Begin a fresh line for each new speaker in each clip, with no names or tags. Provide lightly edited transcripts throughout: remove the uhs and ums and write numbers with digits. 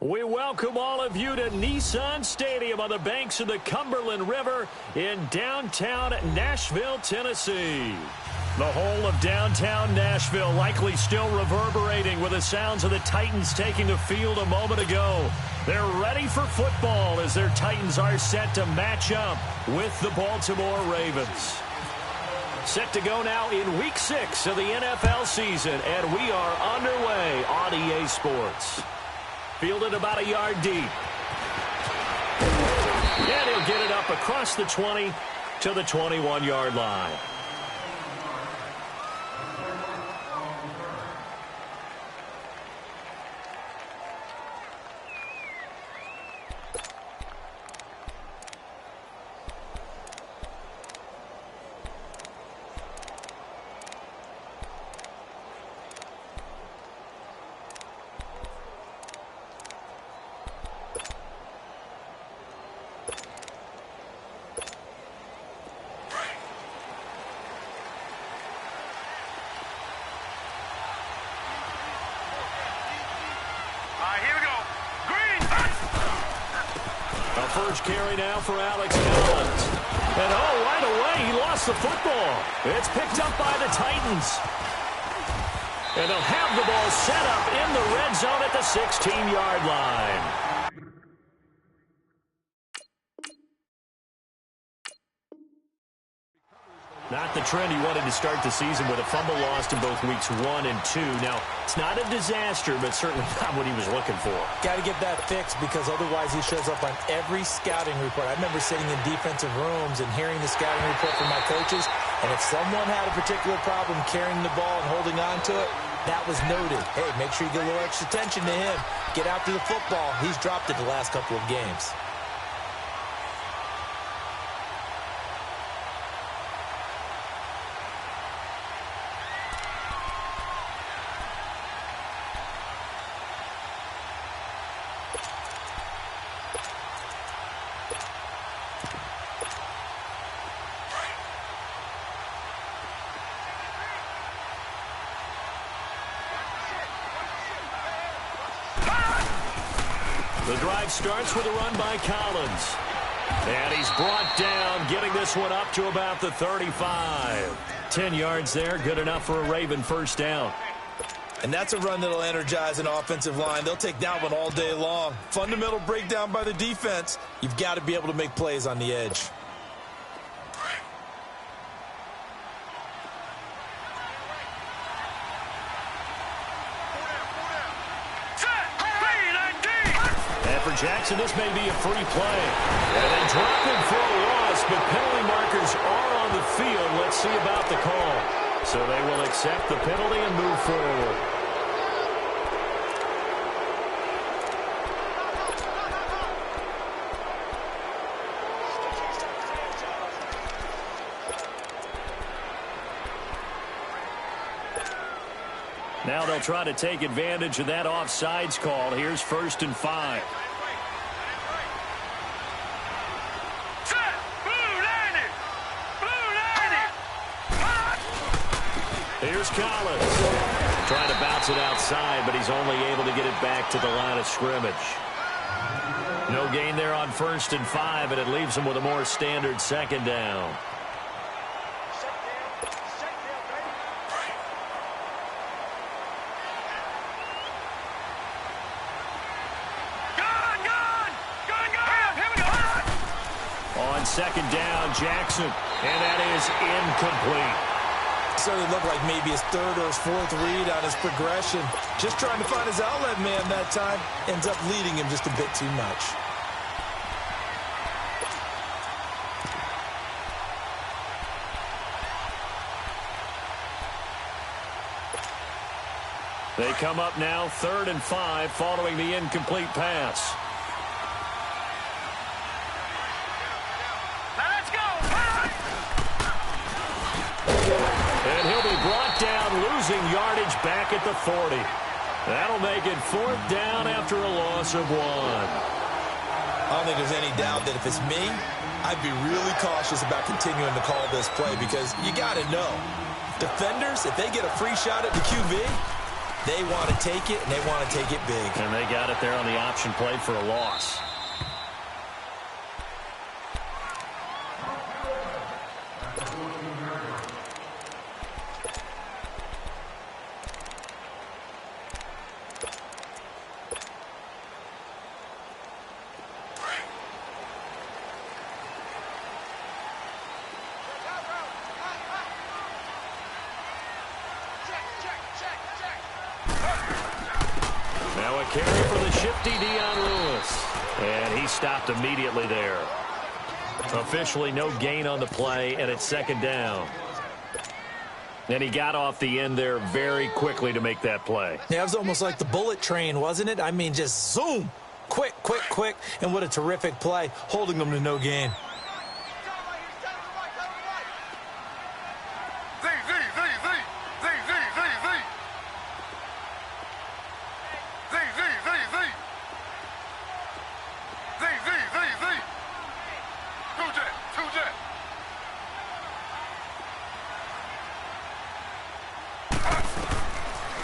We welcome all of you to Nissan Stadium on the banks of the Cumberland River in downtown Nashville, Tennessee. The whole of downtown Nashville likely still reverberating with the sounds of the Titans taking the field a moment ago. They're ready for football as their Titans are set to match up with the Baltimore Ravens. Set to go now in Week 6 of the NFL season, and we are underway on EA Sports. Fielded about a yard deep. And he'll get it up across the 20 to the 21-yard line. First carry now for Alex Collins. And right away, he lost the football. It's picked up by the Titans. And they'll have the ball set up in the red zone at the 16-yard line. Not the trend he wanted to start the season with a fumble lost in both weeks 1 and 2. Now, it's not a disaster, but certainly not what he was looking for.
Got to get that fixed because otherwise he shows up on every scouting report. I remember sitting in defensive rooms and hearing the scouting report from my coaches, and if someone had a particular problem carrying the ball and holding on to it, that was noted. Hey, make sure you get a little extra attention to him. Get after the football. He's dropped it the last couple of games.
The drive starts with a run by Collins. And he's brought down, getting this one up to about the 35. 10 yards there, good enough for a Raven first down.
And that's a run that'll energize an offensive line. They'll take that one all day long. Fundamental breakdown by the defense. You've got to be able to make plays on the edge.
Jackson, this may be a free play. And they drop him for a loss, but penalty markers are on the field. Let's see about the call. So they will accept the penalty and move forward. Now they'll try to take advantage of that offsides call. Here's 1st and 5. Here's Collins. Trying to bounce it outside, but he's only able to get it back to the line of scrimmage. No gain there on 1st and 5, and it leaves him with a more standard 2nd down. On 2nd down, Jackson, and that is incomplete.
Certainly looked like maybe his 3rd or his 4th read on his progression. Just trying to find his outlet man that time. Ends up leading him just a bit too much.
They come up now 3rd and 5 following the incomplete pass. And he'll be brought down, losing yardage back at the 40. That'll make it 4th down after a loss of 1.
I don't think there's any doubt that if it's me, I'd be really cautious about continuing to call this play because you got to know, defenders, if they get a free shot at the QB, They want to take it, and they want to take it big.
And they got it there on the option play for a loss. Now a carry for the shifty Dion Lewis. And he stopped immediately there. Officially no gain on the play, and it's second down. And he got off the end there very quickly to make that play.
Yeah, it was almost like the bullet train, wasn't it? I mean, just zoom. Quick, quick, quick. And what a terrific play, holding them to no gain.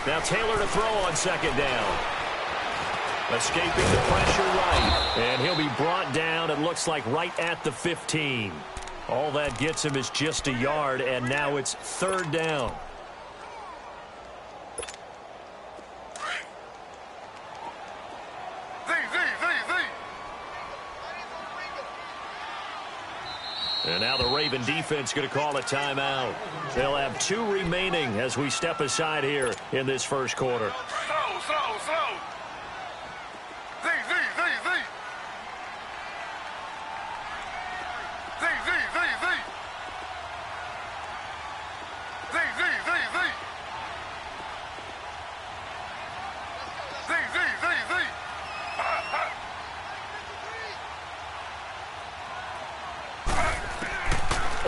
Now Taylor to throw on second down. Escaping the pressure right. And he'll be brought down, it looks like, right at the 15. All that gets him is just a yard, and now it's third down. And now the Raven defense going to call a timeout. They'll have 2 remaining as we step aside here in this first quarter.
Slow.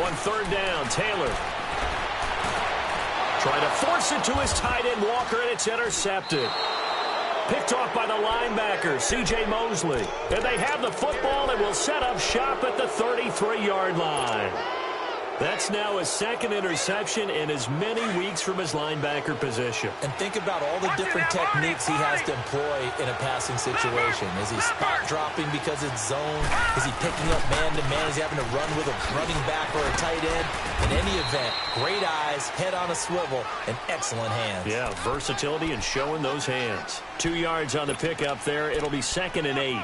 On third down, Taylor trying to force it to his tight end, Walker, and it's intercepted. Picked off by the linebacker, C.J. Mosley. And they have the football and will set up shop at the 33-yard line. That's now his second interception in as many weeks from his linebacker position.
And think about all the different techniques he has to employ in a passing situation. Is he spot dropping because it's zone? Is he picking up man-to-man? Is he having to run with a running back or a tight end? In any event, great eyes, head on a swivel, and excellent hands.
Yeah, versatility and showing those hands. 2 yards on the pickup there. It'll be 2nd and 8.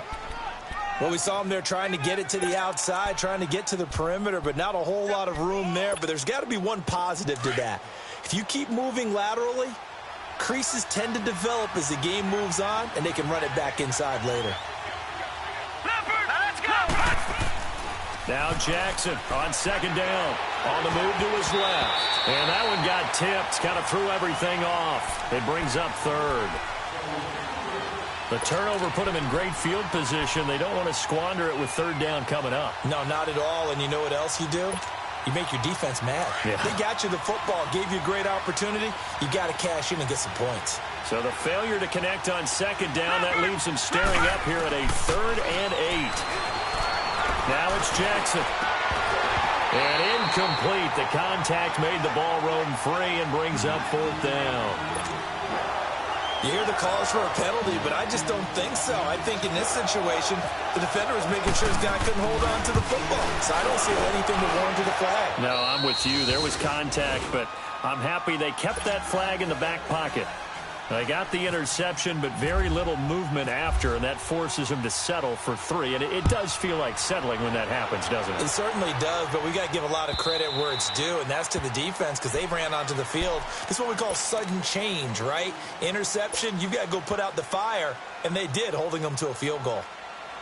Well, we saw him there trying to get it to the outside, trying to get to the perimeter, but not a whole lot of room there. But there's got to be one positive to that. If you keep moving laterally, creases tend to develop as the game moves on, and they can run it back inside later.
Let's go!
Now Jackson on second down. On the move to his left. And that one got tipped. Kind of threw everything off. It brings up third. The turnover put him in great field position. They don't want to squander it with third down coming up.
No, not at all. And you know what else you do? You make your defense mad.
Yeah.
They got you the football, gave you a great opportunity. You got to cash in and get some points.
So the failure to connect on second down, that leaves him staring up here at a 3rd and 8. Now it's Jackson. And incomplete. The contact made the ball roam free and brings up 4th down.
You hear the calls for a penalty, but I just don't think so. I think in this situation, the defender was making sure his guy couldn't hold on to the football. So I don't see anything to warrant the flag.
No, I'm with you. There was contact, but I'm happy they kept that flag in the back pocket. They got the interception, but very little movement after, and that forces him to settle for 3. And it does feel like settling when that happens, doesn't it?
It certainly does, but we got to give a lot of credit where it's due, and that's to the defense because they ran onto the field. This is what we call sudden change, right? Interception, you've got to go put out the fire, and they did, holding them to a field goal.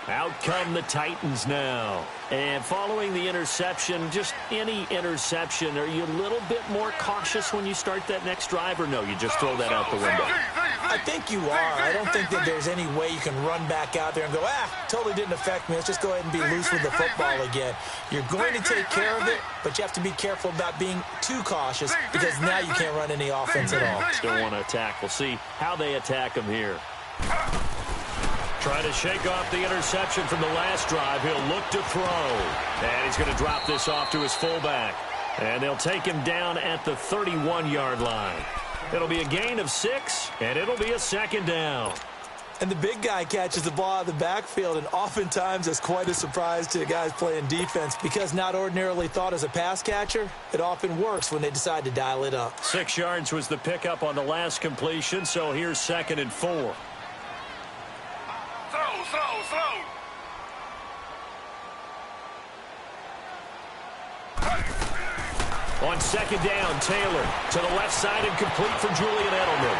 Out come the Titans now. And following the interception, just any interception, are you a little bit more cautious when you start that next drive, or no, you just throw that out the window?
I think you are. I don't think that there's any way you can run back out there and go, totally didn't affect me. Let's just go ahead and be loose with the football again. You're going to take care of it, but you have to be careful about being too cautious because now you can't run any offense at all.
Still want to attack. We'll see how they attack him here. Trying to shake off the interception from the last drive. He'll look to throw. And he's going to drop this off to his fullback. And they'll take him down at the 31-yard line. It'll be a gain of 6, and it'll be a second down.
And the big guy catches the ball out of the backfield, and oftentimes it's quite a surprise to the guys playing defense because not ordinarily thought as a pass catcher, it often works when they decide to dial it up.
6 yards was the pickup on the last completion, so here's 2nd and 4.
Slow.
On 2nd down, Taylor to the left side and complete for Julian Edelman.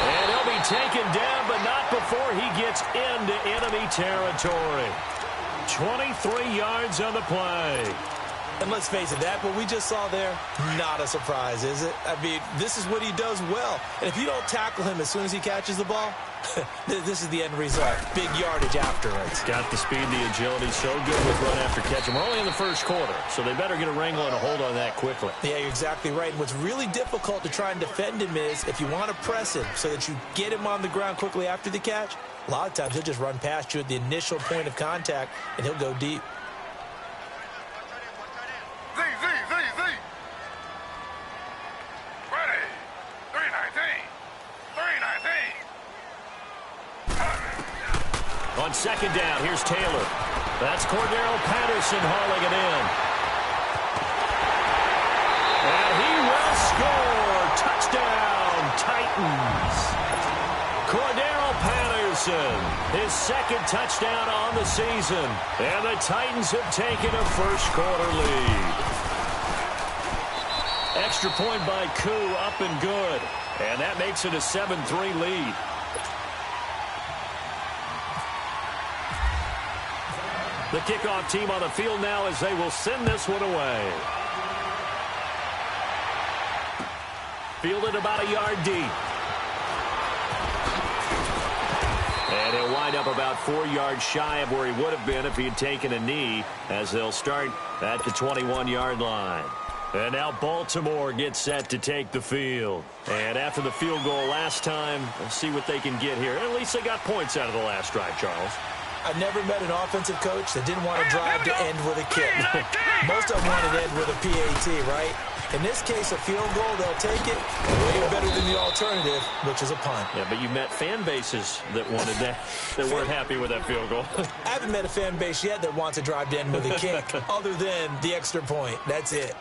And he'll be taken down, but not before he gets into enemy territory. 23 yards on the play.
And let's face it, that what we just saw there, not a surprise, is it? I mean, this is what he does well. And if you don't tackle him as soon as he catches the ball, this is the end result. Big yardage afterwards.
Got the speed, the agility, so good with run after catch. We're only in the first quarter, so they better get a wrangle and a hold on that quickly.
Yeah, you're exactly right. And what's really difficult to try and defend him is if you want to press him so that you get him on the ground quickly after the catch, a lot of times he'll just run past you at the initial point of contact, and he'll go deep.
Z. Ready. 319.
On 2nd down, here's Taylor. That's Cordero Patterson hauling it in. And he will score. Touchdown, Titans. Cordero Patterson, his 2nd touchdown on the season. And the Titans have taken a first-quarter lead. Extra point by Koo, up and good. And that makes it a 7-3 lead. The kickoff team on the field now as they will send this one away. Fielded about a yard deep. And he'll wind up about 4 yards shy of where he would have been if he had taken a knee, as they'll start at the 21-yard line. And now Baltimore gets set to take the field. And after the field goal last time, we'll see what they can get here. At least they got points out of the last drive, Charles.
I've never met an offensive coach that didn't want to drive to end with a kick. Most of them wanted to end with a PAT, right? In this case, a field goal, they'll take it way better than the alternative, which is a punt.
Yeah, but you met fan bases that wanted that, that weren't happy with that field goal.
I haven't met a fan base yet that wants to drive to end with a kick other than the extra point. That's it.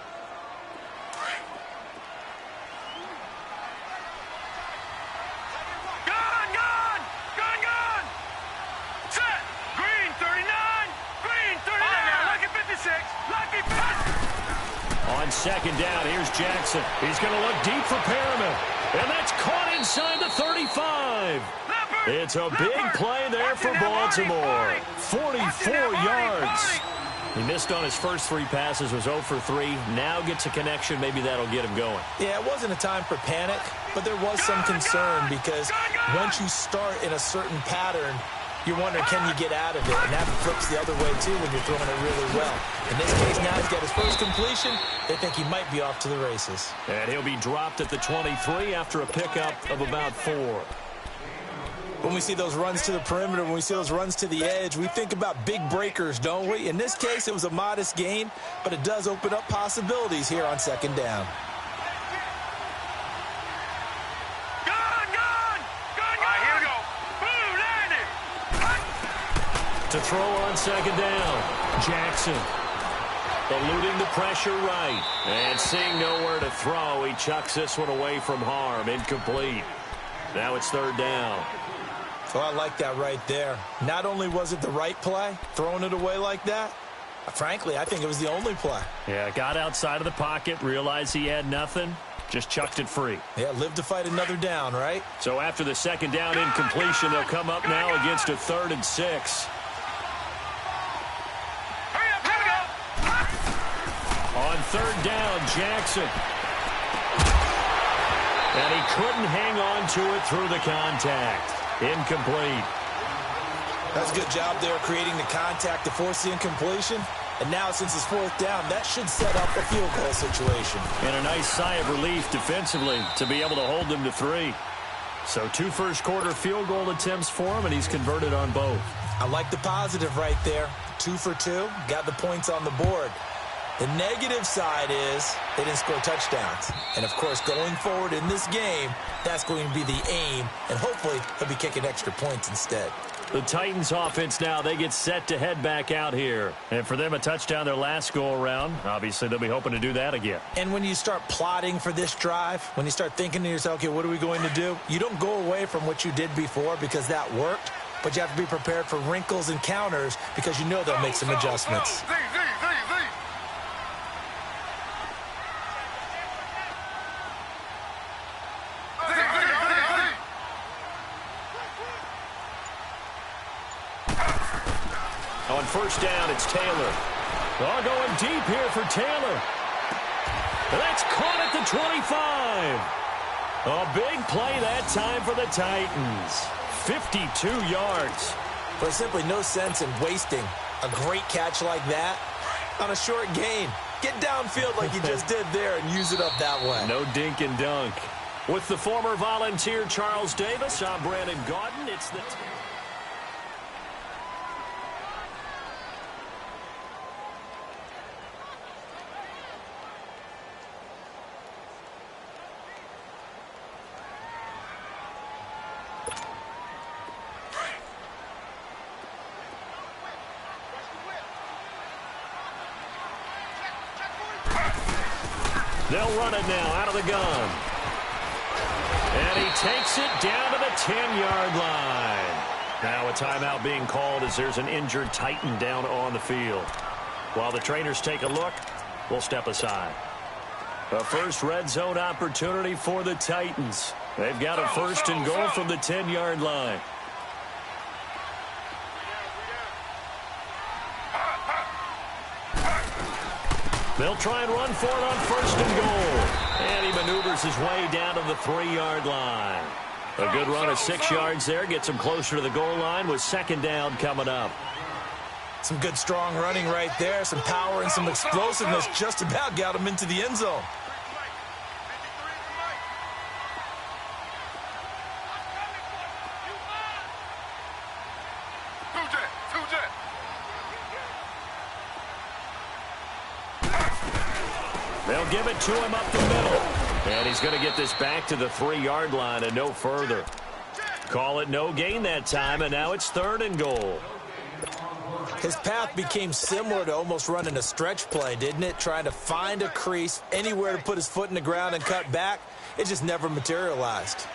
On 2nd down, here's Jackson. He's going to look deep for Perriman. And that's caught inside the 35. It's a big play there for Baltimore. 44 yards. He missed on his first 3 passes, was 0 for 3. Now gets a connection. Maybe that'll get him going.
Yeah, it wasn't a time for panic, but there was some concern because once you start in a certain pattern, you're wondering, can you get out of it? And that flips the other way, too, when you're throwing it really well. In this case, now he's got his first completion. They think he might be off to the races.
And he'll be dropped at the 23 after a pickup of about 4.
When we see those runs to the perimeter, when we see those runs to the edge, we think about big breakers, don't we? In this case, it was a modest gain, but it does open up possibilities here on 2nd down.
To throw on 2nd down, Jackson eluding the pressure right and seeing nowhere to throw. He chucks this one away from harm, incomplete. Now it's 3rd down.
So I like that right there. Not only was it the right play, throwing it away like that, frankly, I think it was the only play.
Yeah, got outside of the pocket, realized he had nothing, just chucked it free.
Yeah, live to fight another down, right?
So after the 2nd down incompletion, they'll come up now against a 3rd and 6. On 3rd down, Jackson. And he couldn't hang on to it through the contact. Incomplete.
That's a good job there creating the contact to force the incompletion. And now since it's 4th down, that should set up a field goal situation.
And a nice sigh of relief defensively to be able to hold them to 3. So 2 first-quarter field goal attempts for him, and he's converted on both.
I like the positive right there. 2 for 2, got the points on the board. The negative side is they didn't score touchdowns. And, of course, going forward in this game, that's going to be the aim, and hopefully he'll be kicking extra points instead.
The Titans offense now, they get set to head back out here. And for them, a touchdown their last go-around. Obviously, they'll be hoping to do that again.
And when you start plotting for this drive, when you start thinking to yourself, okay, what are we going to do? You don't go away from what you did before because that worked, but you have to be prepared for wrinkles and counters because you know they'll make some adjustments.
On first down, it's Taylor. All going deep here for Taylor. That's caught at the 25. A big play that time for the Titans. 52 yards.
There's simply no sense in wasting a great catch like that on a short gain. Get downfield like you just did there and use it up that way.
No dink and dunk. With the former Volunteer Charles Davis, I'm Brandon Gaudin. It's the... They'll run it now out of the gun. And he takes it down to the 10-yard line. Now a timeout being called as there's an injured Titan down on the field. While the trainers take a look, we'll step aside. A first red zone opportunity for the Titans. They've got a first and goal from the 10-yard line. They'll try and run for it on first and goal. And he maneuvers his way down to the 3-yard line. A good run of 6 yards there. Gets him closer to the goal line with second down coming up.
Some good strong running right there. Some power and some explosiveness just about got him into the end zone.
They'll give it to him up the middle. And he's going to get this back to the 3-yard line and no further. Call it no gain that time, and now it's third and goal.
His path became similar to almost running a stretch play, didn't it? Trying to find a crease, anywhere to put his foot in the ground and cut back. It just never materialized.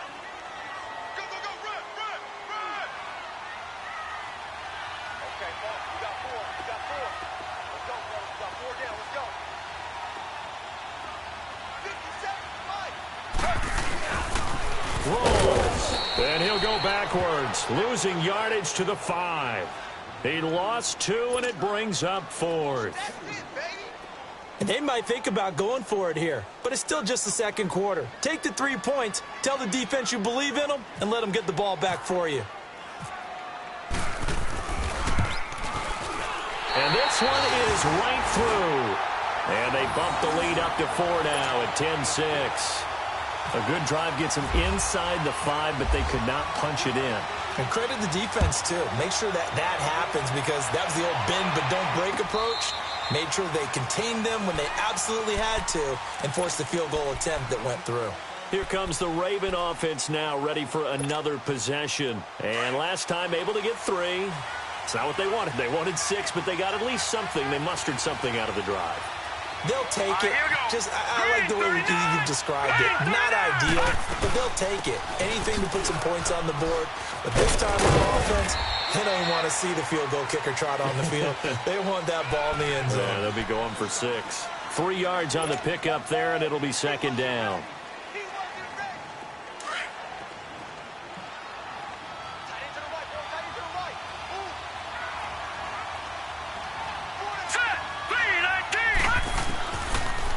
Rolls. And he'll go backwards, losing yardage to the 5. He lost 2, and it brings up 4th.
And they might think about going for it here, but it's still just the second quarter. Take the 3 points, tell the defense you believe in them, and let them get the ball back for you.
And this one is right through. And they bump the lead up to 4 now at 10-6. A good drive gets them inside the 5, but they could not punch it in.
And credit the defense, too. Make sure that happens because that was the old bend but don't break approach. Made sure they contained them when they absolutely had to and forced the field goal attempt that went through.
Here comes the Raven offense now, ready for another possession. And last time able to get 3. It's not what they wanted. They wanted 6, but they got at least something. They mustered something out of the drive.
They'll take it. I like the way you described it. Not ideal, but they'll take it. Anything to put some points on the board. But this time with offense, they don't even want to see the field goal kicker trot on the field. They want that ball in the end zone.
Yeah, they'll be going for 6. 3 yards on the pickup there, and it'll be second down.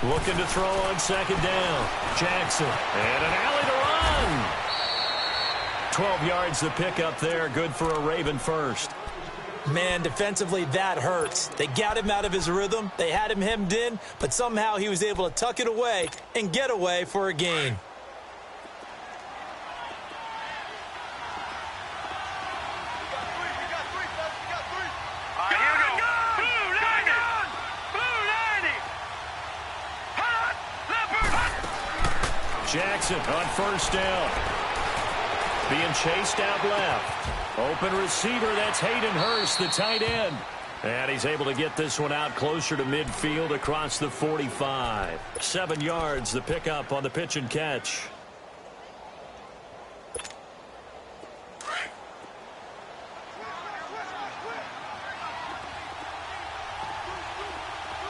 Looking to throw on second down. Jackson. And an alley to run. 12 yards the pickup there. Good for a Raven first.
Man, defensively, that hurts. They got him out of his rhythm. They had him hemmed in, but somehow he was able to tuck it away and get away for a gain.
Jackson on first down. Being chased out left. Open receiver, that's Hayden Hurst, the tight end. And he's able to get this one out closer to midfield across the 45. 7 yards, the pickup on the pitch and catch.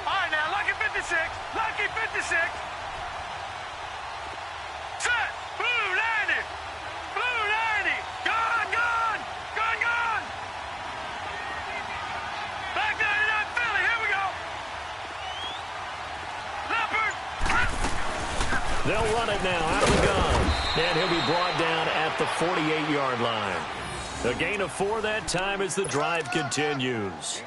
All right, now, lucky 56. Lucky 56. Set. Blue 90. Blue 90. Gone, gone. Gone, gone. Back 99 Philly. Here we go. Leopard.
They'll run it now out of the gun. And he'll be brought down at the 48-yard line. A gain of 4 that time as the drive continues.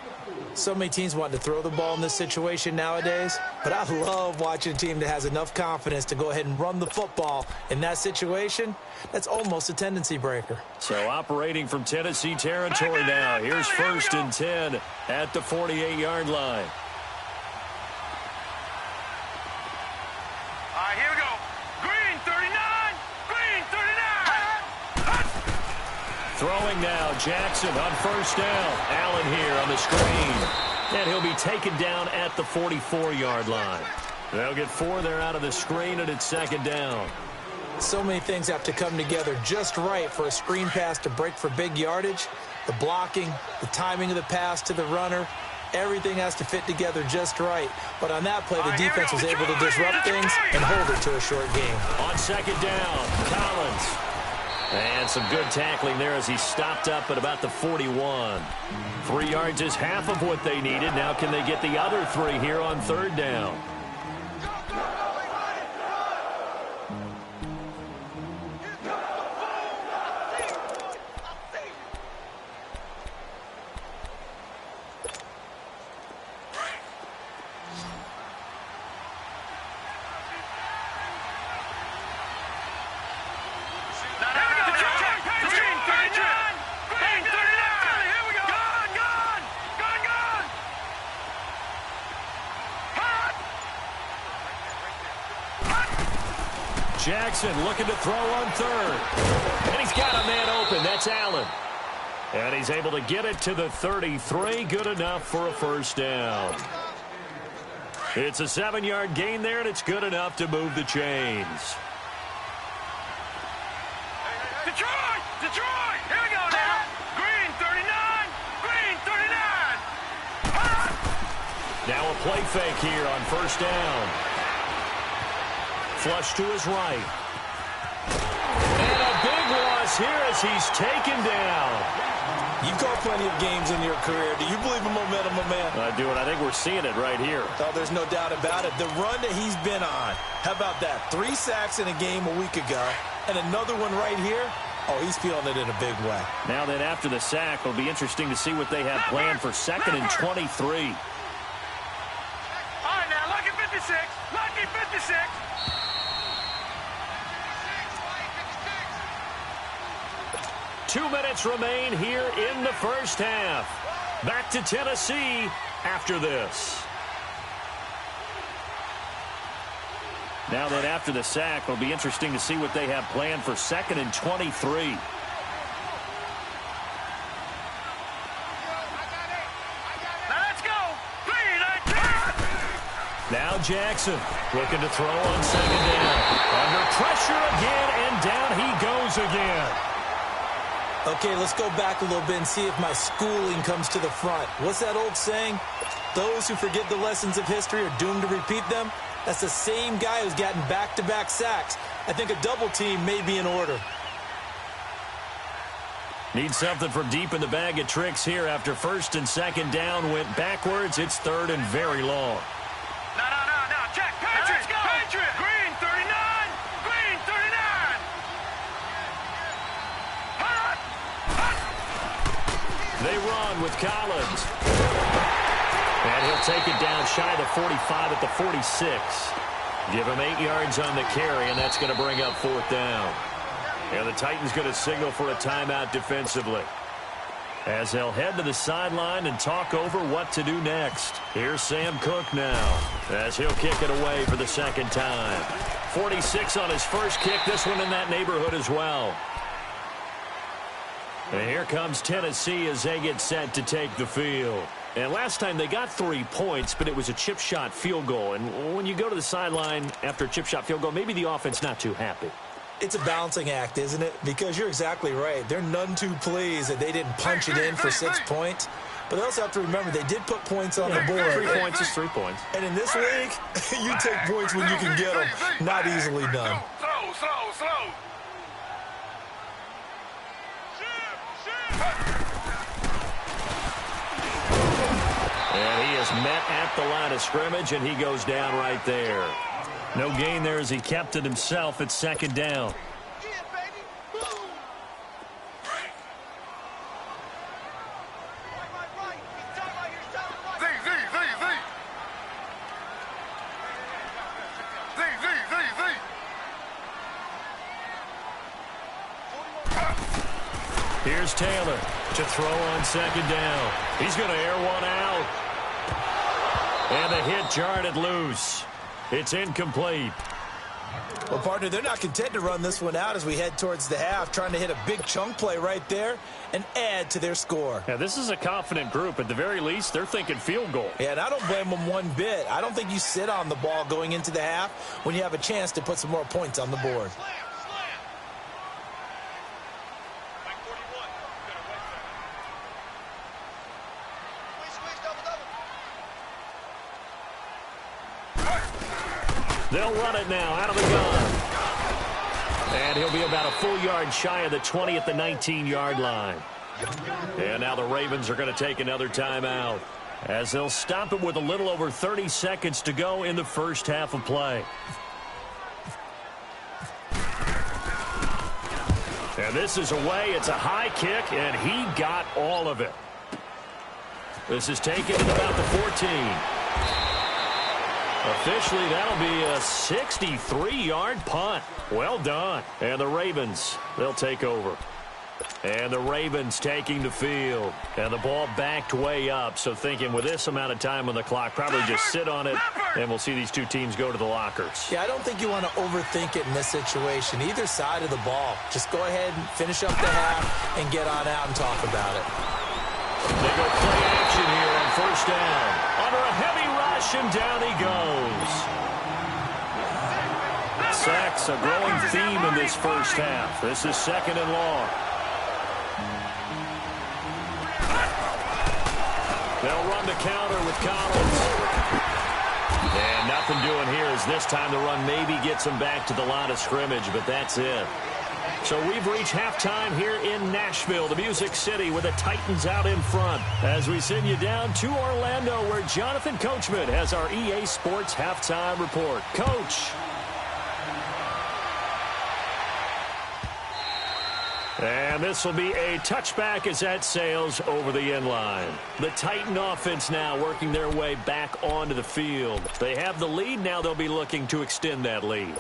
So many teams want to throw the ball in this situation nowadays, but I love watching a team that has enough confidence to go ahead and run the football. In that situation, that's almost a tendency breaker.
So operating from Tennessee territory now. Here's 1st and 10 at the 48-yard line.
All right, here we go. Green 39. Green 39.
Throwing now, Jackson on first down. Allen here on the screen. And he'll be taken down at the 44-yard line. They'll get 4 there out of the screen, and it's 2nd down.
So many things have to come together just right for a screen pass to break for big yardage. The blocking, the timing of the pass to the runner, everything has to fit together just right. But on that play, the defense was able to disrupt things and hold it to a short game.
On 2nd down, Collins. And some good tackling there as he stopped up at about the 41. 3 yards is half of what they needed. Now can they get the other 3 here on 3rd down? Jackson looking to throw on 3rd. And he's got a man open. That's Allen. And he's able to get it to the 33. Good enough for a 1st down. It's a 7-yard gain there, and it's good enough to move the chains.
Detroit! Detroit! Here we go now. Green 39. Green 39.
Now a play fake here on 1st down. Flush to his right. And a big loss here as he's taken down.
You've called plenty of games in your career. Do you believe in momentum, my man?
I do, and I think we're seeing it right here.
Oh, there's no doubt about it. The run that he's been on. How about that? 3 sacks in a game a week ago, and another one right here. Oh, he's feeling it in a big way.
Now then, after the sack, it'll be interesting to see what they have planned for 2nd and 23.
All right, now, lucky 56. Lucky 56.
Two minutes remain here in the 1st half. Back to Tennessee after this. Now that after the sack, it'll be interesting to see what they have planned for 2nd and 23.
Now let's go.
Now Jackson looking to throw on 2nd down. Under pressure again, and down he goes again.
Okay, let's go back a little bit and see if my schooling comes to the front. What's that old saying? Those who forget the lessons of history are doomed to repeat them. That's the same guy who's gotten back-to-back sacks. I think a double team may be in order.
Need something from deep in the bag of tricks here after 1st and 2nd down went backwards. It's 3rd and very long.
No. Check. Patriot. Let's go. Patriot. Green 39. Green 39.
They run with Collins. And he'll take it down shy of the 45 at the 46. Give him 8 yards on the carry, and that's going to bring up 4th down. And the Titans going to signal for a timeout defensively, as they'll head to the sideline and talk over what to do next. Here's Sam Cook now, as he'll kick it away for the 2nd time. 46 on his first kick. This one in that neighborhood as well. And here comes Tennessee as they get set to take the field. And last time they got 3 points, but it was a chip shot field goal. And when you go to the sideline after a chip shot field goal, maybe the offense not too happy.
It's a balancing act, isn't it? Because you're exactly right. They're none too pleased that they didn't punch it in for 6 points. But they also have to remember they did put points on the board.
3 points is 3 points.
And in this league, you take points when you can get them. Not easily done.
Slow.
And he is met at the line of scrimmage, and he goes down right there. No gain there as he kept it himself at second down. Here's Taylor to throw on second down. He's going to air one out. And the hit jarred it loose. It's incomplete.
Well, partner, they're not content to run this one out as we head towards the half, trying to hit a big chunk play right there and add to their score.
Yeah, this is a confident group. At the very least, they're thinking field goal.
Yeah, and I don't blame them one bit. I don't think you sit on the ball going into the half when you have a chance to put some more points on the board.
They'll run it now out of the gun. And he'll be about a full yard shy of the 20 at the 19-yard line. And now the Ravens are going to take another timeout as they'll stop it with a little over 30 seconds to go in the first half of play. And this is away. It's a high kick, and he got all of it. This is taken at about the 14. Officially, that'll be a 63-yard punt. Well done. And the Ravens, they'll take over. And the Ravens taking the field. And the ball backed way up. So thinking with this amount of time on the clock, probably just sit on it, and we'll see these two teams go to the lockers.
Yeah, I don't think you want to overthink it in this situation. Either side of the ball. Just go ahead and finish up the half and get on out and talk about it.
They go play action here on first down. Under a heavy rush, and down he goes. Sacks, a growing theme in this first half. This is second and long. They'll run the counter with Collins. And nothing doing here as this time the run maybe gets them back to the line of scrimmage, but that's it. So we've reached halftime here in Nashville, the Music City, with the Titans out in front. As we send you down to Orlando, where Jonathan Coachman has our EA Sports halftime report. Coach. And this will be a touchback as that sails over the end line. The Titan offense now working their way back onto the field. They have the lead. Now they'll be looking to extend that lead.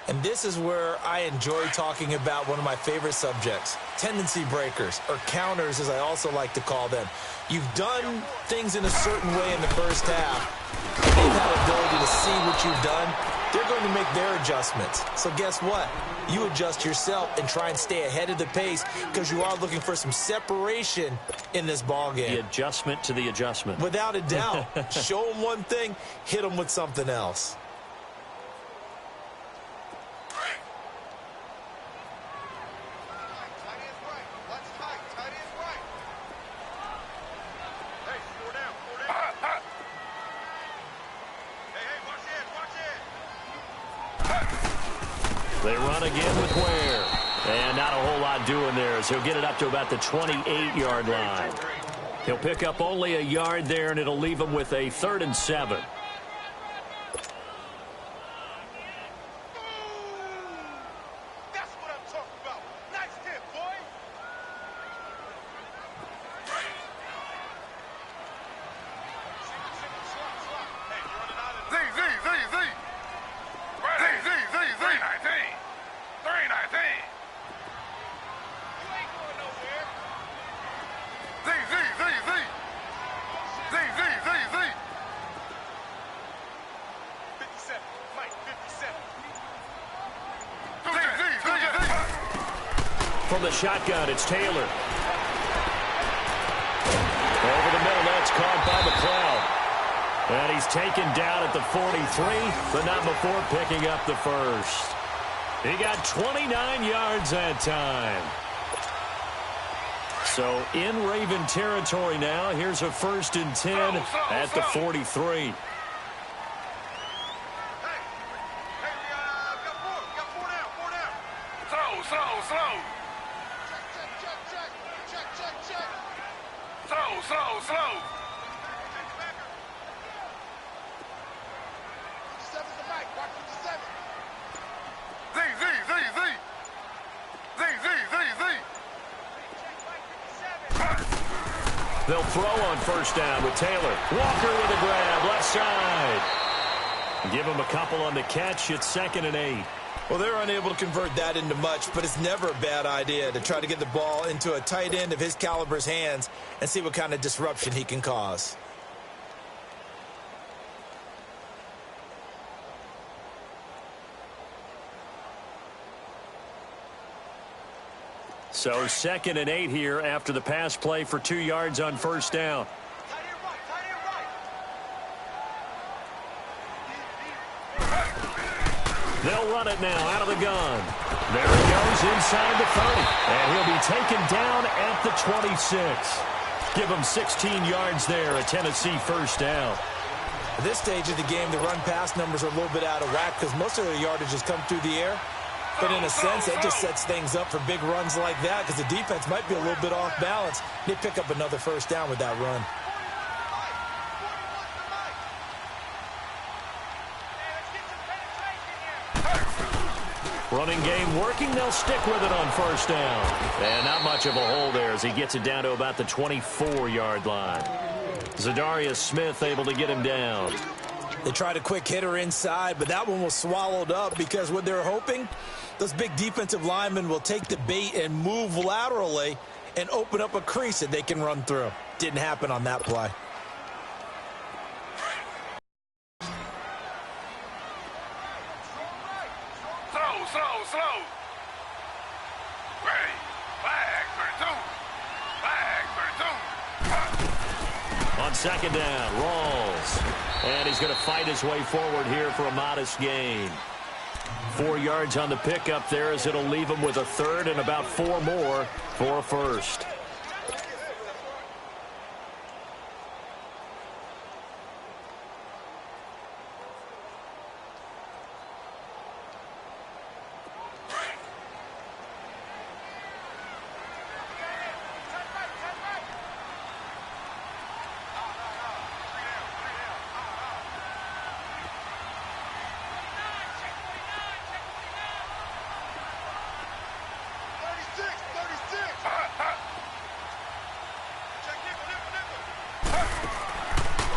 And this is where I enjoy talking about one of my favorite subjects, tendency breakers, or counters as I also like to call them. You've done things in a certain way in the first half. They've had the ability to see what you've done. They're going to make their adjustments. So guess what? You adjust yourself and try and stay ahead of the pace because you are looking for some separation in this ball game.
The adjustment to the adjustment.
Without a doubt. Show them one thing, hit them with something else.
They run again with Ware. And not a whole lot doing there as he'll get it up to about the 28-yard line. He'll pick up only a yard there, and it'll leave him with a 3rd and 7. from the shotgun. It's Taylor. Over the middle, that's caught by McLeod. And he's taken down at the 43, but not before picking up the first. He got 29 yards that time. So in Raven territory now. Here's a 1st and 10 at the 43.
Slow.
They'll throw on 1st down with Taylor. Walker with a grab, left side. Give him a couple on the catch. It's 2nd and 8.
Well, they're unable to convert that into much, but it's never a bad idea to try to get the ball into a tight end of his caliber's hands and see what kind of disruption he can cause.
So 2nd and 8 here after the pass play for 2 yards on 1st down. They'll run it now out of the gun. There he goes inside the 30. And he'll be taken down at the 26. Give him 16 yards there, a Tennessee 1st down.
At this stage of the game, the run-pass numbers are a little bit out of whack because most of their yardage has come through the air. But in a sense, that just sets things up for big runs like that because the defense might be a little bit off balance. They pick up another 1st down with that run.
Running game working. They'll stick with it on 1st down. And not much of a hole there as he gets it down to about the 24-yard line. Zadarius Smith able to get him down.
They tried a quick hitter inside, but that one was swallowed up because what they're hoping, those big defensive linemen will take the bait and move laterally and open up a crease that they can run through. Didn't happen on that play.
Slow. Ready. Flag for 2.
On 2nd down, Rawls. And he's going to fight his way forward here for a modest gain. 4 yards on the pickup there as it'll leave him with a 3rd and about 4 more for a 1st.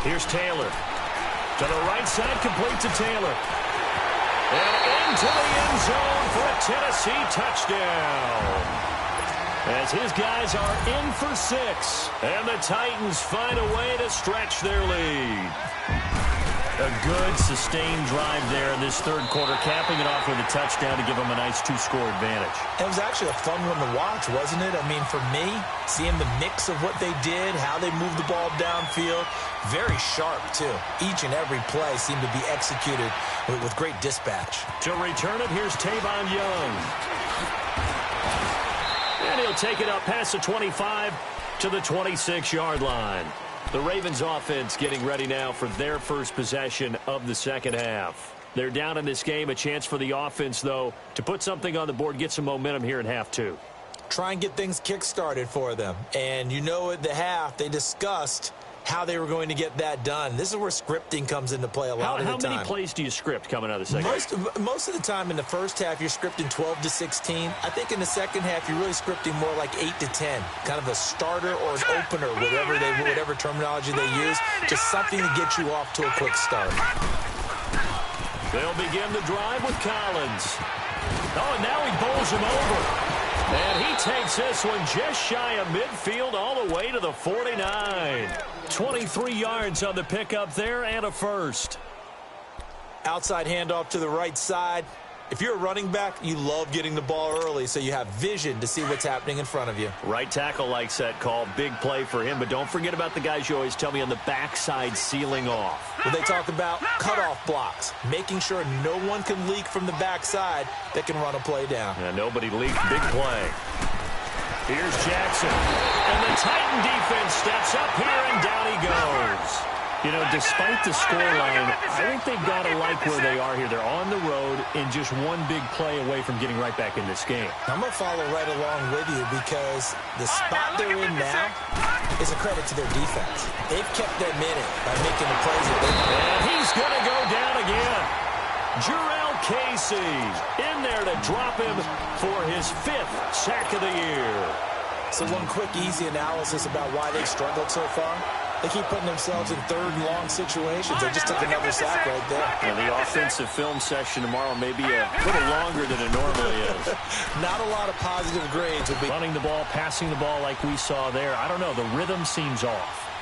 Here's Taylor. To the right side, complete to Taylor. And into the end zone for a Tennessee touchdown. As his guys are in for 6. And the Titans find a way to stretch their lead. A good, sustained drive there in this 3rd quarter, capping it off with a touchdown to give them a nice 2-score advantage.
It was actually a fun one to watch, wasn't it? I mean, for me, seeing the mix of what they did, how they moved the ball downfield, very sharp, too. Each and every play seemed to be executed with great dispatch.
To return it, here's Tavon Young. And he'll take it up past the 25 to the 26-yard line. The Ravens offense getting ready now for their first possession of the 2nd half. They're down in this game. A chance for the offense, though, to put something on the board, get some momentum here in half 2.
Try and get things kick-started for them. And you know at the half, they discussed how they were going to get that done. This is where scripting comes into play a lot of the time.
How many plays do you script coming out of the 2nd half?
Most of the time in the 1st half, you're scripting 12 to 16. I think in the 2nd half, you're really scripting more like 8 to 10. Kind of a starter or an opener, whatever terminology they use. Just something to get you off to a quick start.
They'll begin the drive with Collins. Oh, and now he bowls him over. And he takes this one just shy of midfield all the way to the 49. 23 yards on the pickup there and a 1st.
Outside handoff to the right side. If you're a running back, you love getting the ball early so you have vision to see what's happening in front of you.
Right tackle likes that call. Big play for him, but don't forget about the guys you always tell me on the backside sealing off.
Well, they talk about cutoff blocks, making sure no one can leak from the backside that can run a play down.
Yeah, nobody leaked. Big play. Here's Jackson. And the Titan defense steps up here, and down he goes. You know, despite the scoreline, I think they've got to like where they are here. They're on the road and just one big play away from getting right back in this game.
I'm going to follow right along with you because the spot they're in now is a credit to their defense. They've kept them in it by making the plays that they can.
And he's going to go down again. Jarrell Casey in there to drop him for his 5th sack of the year.
So one quick, easy analysis about why they've struggled so far. They keep putting themselves in third and long situations. They just took another sack right there.
And the offensive film session tomorrow may be a little longer than it normally is.
Not a lot of positive grades will be.
Running the ball, passing the ball like we saw there. I don't know. The rhythm seems off.